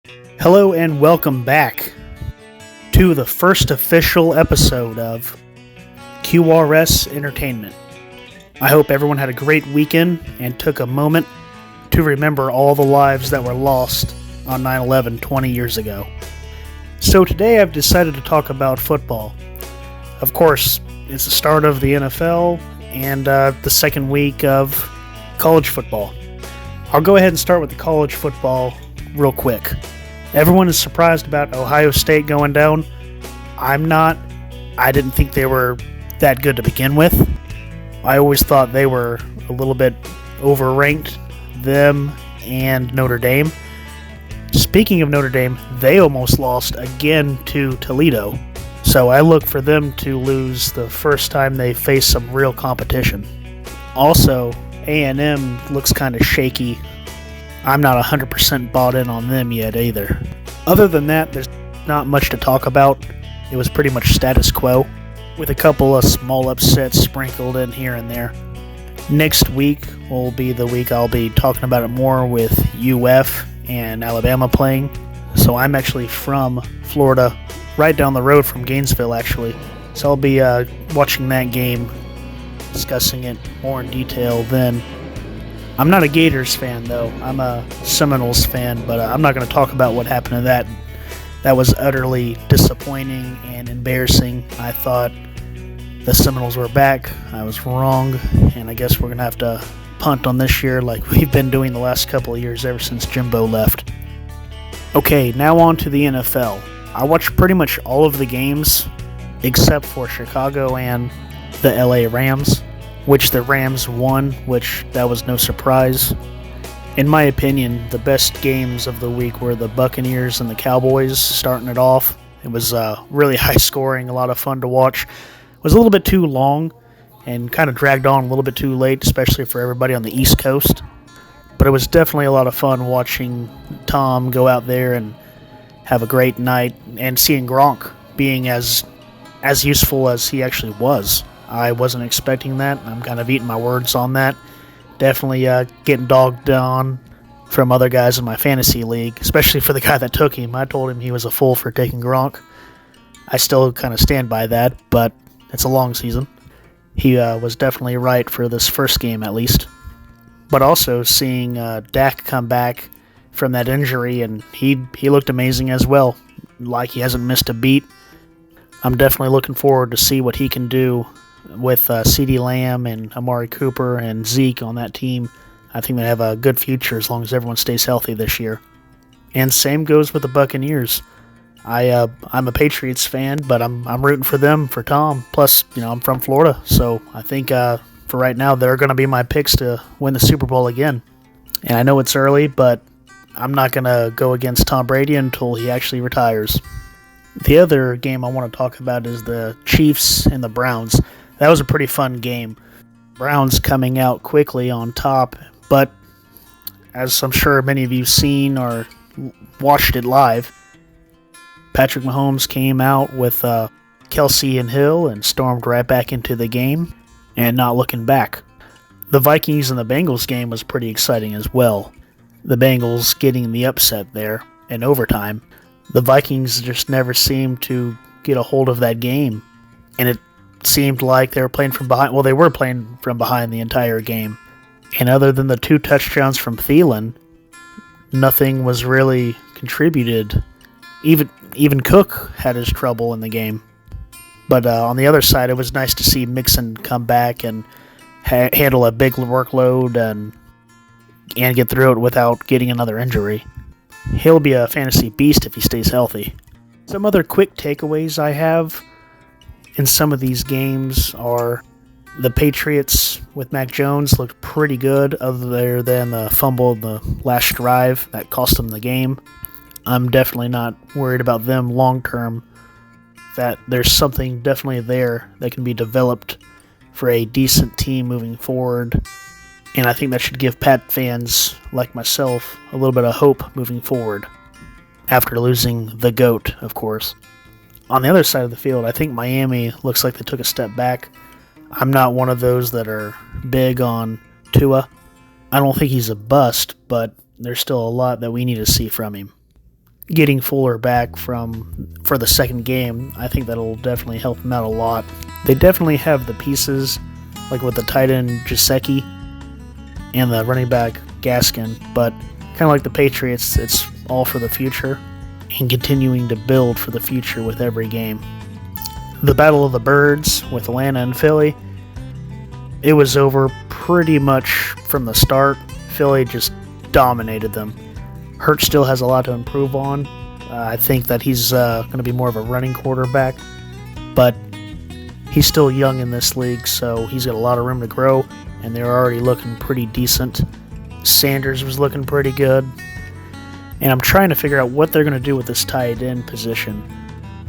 Hello and welcome back to the first official episode of QRS Entertainment. I hope everyone had a great weekend and took a moment to remember all the lives that were lost on 9/11 20 years ago. So today I've decided to talk about football. Of course, it's the start of the NFL and the second week of college football. I'll go ahead and start with the college football real quick. Everyone is surprised about Ohio State going down. I'm not. I didn't think they were that good to begin with. I always thought they were a little bit overranked, them and Notre Dame. Speaking of Notre Dame, they almost lost again to Toledo. So I look for them to lose the first time they face some real competition. Also, A&M looks kind of shaky. I'm not 100% bought in on them yet either. Other than that, there's not much to talk about. It was pretty much status quo, with a couple of small upsets sprinkled in here and there. Next week will be the week I'll be talking about it more with UF and Alabama playing. So I'm actually from Florida, right down the road from Gainesville actually. So I'll be watching that game, discussing it more in detail then. I'm not a Gators fan, though. I'm a Seminoles fan, but I'm not going to talk about what happened to that. That was utterly disappointing and embarrassing. I thought the Seminoles were back. I was wrong, and I guess we're going to have to punt on this year like we've been doing the last couple of years ever since Jimbo left. Okay, now on to the NFL. I watched pretty much all of the games except for Chicago and the LA Rams, which the Rams won, which that was no surprise. In my opinion, the best games of the week were the Buccaneers and the Cowboys starting it off. It was really high scoring, a lot of fun to watch. It was a little bit too long and kind of dragged on a little bit too late, especially for everybody on the East Coast. But it was definitely a lot of fun watching Tom go out there and have a great night and seeing Gronk being as useful as he actually was. I wasn't expecting that. I'm kind of eating my words on that. Definitely getting dogged on from other guys in my fantasy league, especially for the guy that took him. I told him he was a fool for taking Gronk. I still kind of stand by that, but it's a long season. He was definitely right for this first game at least. But also seeing Dak come back from that injury, and he looked amazing as well. Like he hasn't missed a beat. I'm definitely looking forward to see what he can do with CeeDee Lamb and Amari Cooper and Zeke on that team. I think they have a good future as long as everyone stays healthy this year. And same goes with the Buccaneers. I'm a Patriots fan, but I'm rooting for them, for Tom. Plus, I'm from Florida, so I think for right now they're going to be my picks to win the Super Bowl again. And I know it's early, but I'm not going to go against Tom Brady until he actually retires. The other game I want to talk about is the Chiefs and the Browns. That was a pretty fun game. Browns coming out quickly on top, but as I'm sure many of you have seen or watched it live, Patrick Mahomes came out with Kelsey and Hill and stormed right back into the game and not looking back. The Vikings and the Bengals game was pretty exciting as well. The Bengals getting the upset there in overtime. The Vikings just never seemed to get a hold of that game, and it seemed like they were playing from behind. Well, they were playing from behind the entire game. And other than the 2 touchdowns from Thielen, nothing was really contributed. Even Cook had his trouble in the game. But on the other side, it was nice to see Mixon come back and handle a big workload and get through it without getting another injury. He'll be a fantasy beast if he stays healthy. Some other quick takeaways I have in some of these games are the Patriots with Mac Jones looked pretty good other than the fumble in the last drive that cost them the game. I'm definitely not worried about them long term. That there's something definitely there that can be developed for a decent team moving forward. And I think that should give Pat fans like myself a little bit of hope moving forward. After losing the GOAT, of course. On the other side of the field, I think Miami looks like they took a step back. I'm not one of those that are big on Tua. I don't think he's a bust, but there's still a lot that we need to see from him. getting Fuller back for the second game, I think that'll definitely help him out a lot. They definitely have the pieces, like with the tight end Gesicki and the running back Gaskin, but kind of like the Patriots, it's all for the future and continuing to build for the future with every game. The Battle of the Birds with Atlanta and Philly, it was over pretty much from the start. Philly just dominated them. Hurts still has a lot to improve on. I think that he's going to be more of a running quarterback, but he's still young in this league, so he's got a lot of room to grow, and they're already looking pretty decent. Sanders was looking pretty good, and I'm trying to figure out what they're going to do with this tight end position.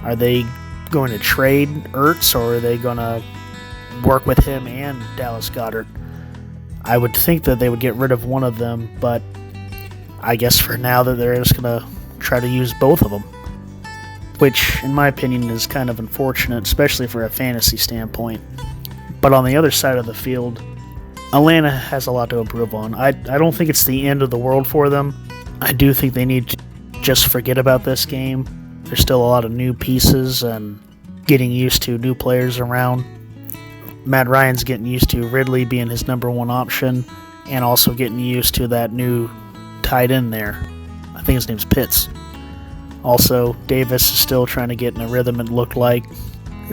Are they going to trade Ertz, or are they going to work with him and Dallas Goedert? I would think that they would get rid of one of them, but I guess for now that they're just going to try to use both of them, which in my opinion is kind of unfortunate, especially for a fantasy standpoint. But on the other side of the field, Atlanta has a lot to improve on. I don't think it's the end of the world for them. I do think they need to just forget about this game. There's still a lot of new pieces and getting used to new players around. Matt Ryan's getting used to Ridley being his number one option, and also getting used to that new tight end there. I think his name's Pitts. Also, Davis is still trying to get in a rhythm, it looked like.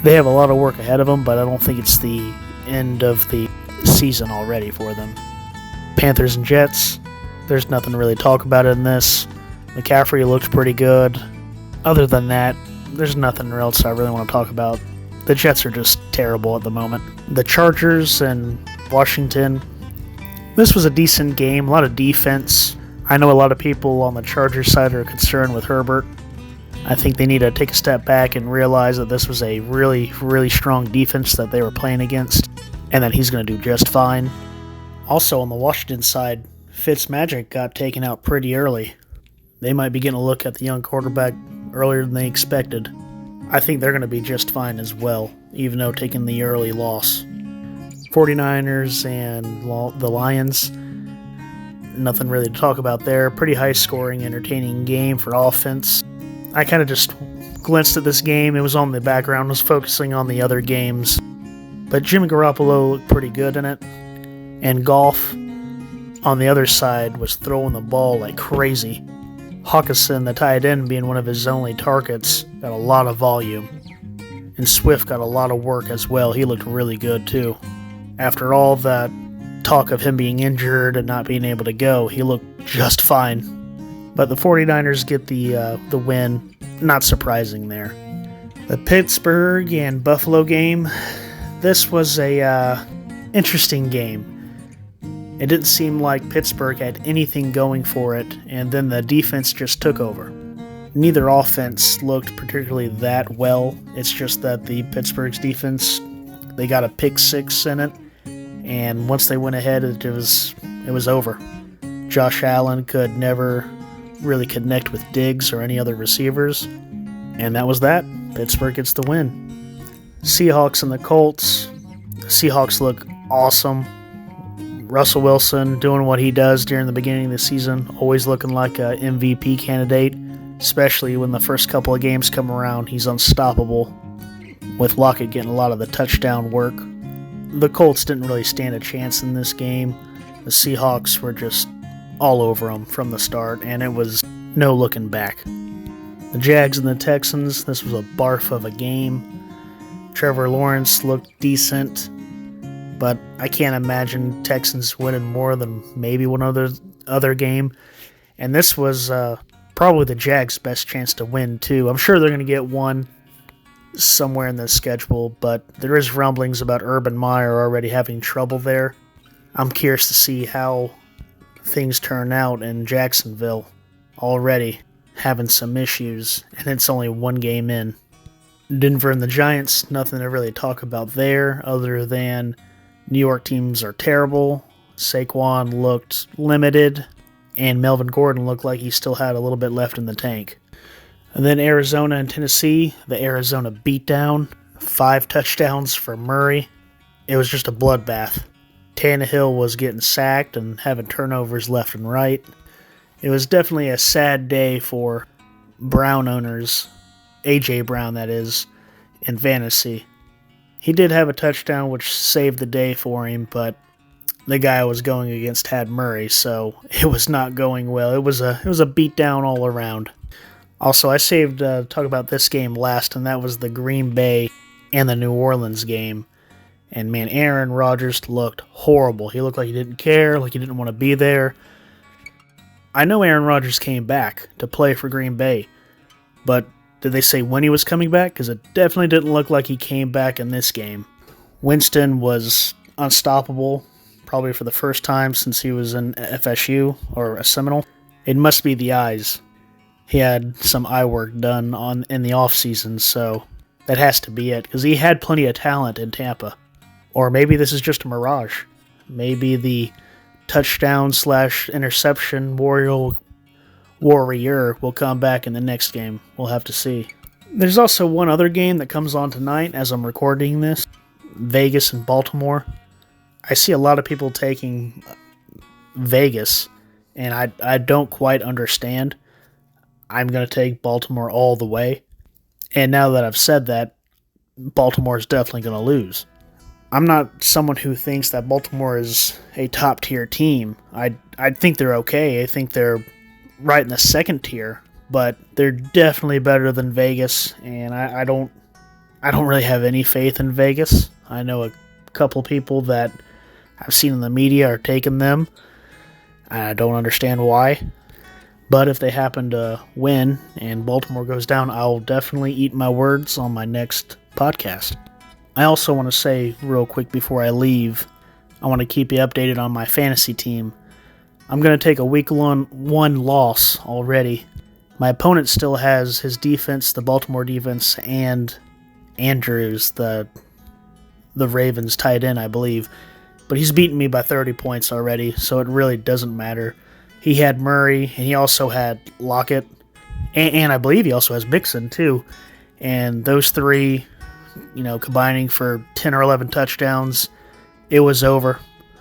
They have a lot of work ahead of them, but I don't think it's the end of the season already for them. Panthers and Jets, there's nothing to really talk about in this. McCaffrey looked pretty good. Other than that, there's nothing else I really want to talk about. The Jets are just terrible at the moment. The Chargers and Washington, this was a decent game, a lot of defense. I know a lot of people on the Chargers side are concerned with Herbert. I think they need to take a step back and realize that this was a really, really strong defense that they were playing against, and that he's going to do just fine. Also, on the Washington side, Fitzmagic got taken out pretty early. They might be getting a look at the young quarterback earlier than they expected. I think they're going to be just fine as well, even though taking the early loss. 49ers and the Lions, nothing really to talk about there. Pretty high-scoring, entertaining game for offense. I kind of just glanced at this game. It was on the background, was focusing on the other games. But Jimmy Garoppolo looked pretty good in it. And Goff, on the other side, was throwing the ball like crazy. Hawkinson, the tight end, being one of his only targets, got a lot of volume. And Swift got a lot of work as well. He looked really good, too. After all that talk of him being injured and not being able to go, he looked just fine. But the 49ers get the win. Not surprising there. The Pittsburgh and Buffalo game, this was a interesting game. It didn't seem like Pittsburgh had anything going for it, and then the defense just took over. Neither offense looked particularly that well. It's just that the Pittsburgh's defense, they got a pick six in it, and once they went ahead, it was over. Josh Allen could never really connect with Diggs or any other receivers, and that was that. Pittsburgh gets the win. Seahawks and the Colts. The Seahawks look awesome. Russell Wilson doing what he does during the beginning of the season, always looking like a MVP candidate, especially when the first couple of games come around. He's unstoppable, with Lockett getting a lot of the touchdown work. The Colts didn't really stand a chance in this game. The Seahawks were just all over them from the start, and it was no looking back. The Jags and the Texans, this was a barf of a game. Trevor Lawrence looked decent, but I can't imagine Texans winning more than maybe one other game. And this was probably the Jags' best chance to win, too. I'm sure they're going to get one somewhere in the schedule, but there is rumblings about Urban Meyer already having trouble there. I'm curious to see how things turn out in Jacksonville, already having some issues, and it's only one game in. Denver and the Giants, nothing to really talk about there other than New York teams are terrible. Saquon looked limited, and Melvin Gordon looked like he still had a little bit left in the tank. And then Arizona and Tennessee, the Arizona beatdown, 5 touchdowns for Murray. It was just a bloodbath. Tannehill was getting sacked and having turnovers left and right. It was definitely a sad day for Brown owners, A.J. Brown that is, in fantasy. He did have a touchdown which saved the day for him, but the guy I was going against had Murray, so it was not going well. It was a beatdown all around. Also, I saved talk about this game last, and that was the Green Bay and the New Orleans game. And man, Aaron Rodgers looked horrible. He looked like he didn't care, like he didn't want to be there. I know Aaron Rodgers came back to play for Green Bay, but did they say when he was coming back? Because it definitely didn't look like he came back in this game. Winston was unstoppable, probably for the first time since he was in FSU or a Seminole. It must be the eyes. He had some eye work done in the offseason, so that has to be it, because he had plenty of talent in Tampa. Or maybe this is just a mirage. Maybe the touchdown/interception warrior will come back in the next game. We'll have to see. There's also one other game that comes on tonight as I'm recording this. Vegas and Baltimore. I see a lot of people taking Vegas, and I don't quite understand. I'm going to take Baltimore all the way. And now that I've said that, Baltimore is definitely going to lose. I'm not someone who thinks that Baltimore is a top-tier team. I think they're okay. I think they're right in the second tier, but they're definitely better than Vegas, and I don't really have any faith in Vegas. I know a couple people that I've seen in the media are taking them. I don't understand why. But if they happen to win and Baltimore goes down, I'll definitely eat my words on my next podcast. I also want to say real quick before I leave, I want to keep you updated on my fantasy team. I'm going to take a week 1 loss already. My opponent still has his defense, the Baltimore defense, and Andrews, the Ravens tight end, I believe. But he's beaten me by 30 points already, so it really doesn't matter. He had Murray, and he also had Lockett, and I believe he also has Mixon, too. And those three, combining for 10 or 11 touchdowns, it was over.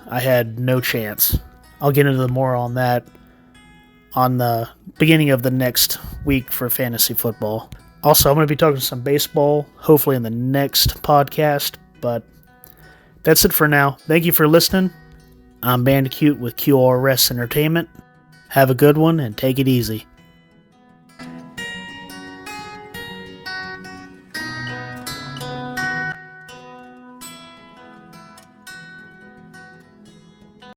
I had no chance. I'll get into more on that on the beginning of the next week for fantasy football. Also, I'm going to be talking some baseball, hopefully in the next podcast, but that's it for now. Thank you for listening. I'm Bandicoot with QRS Entertainment. Have a good one and take it easy.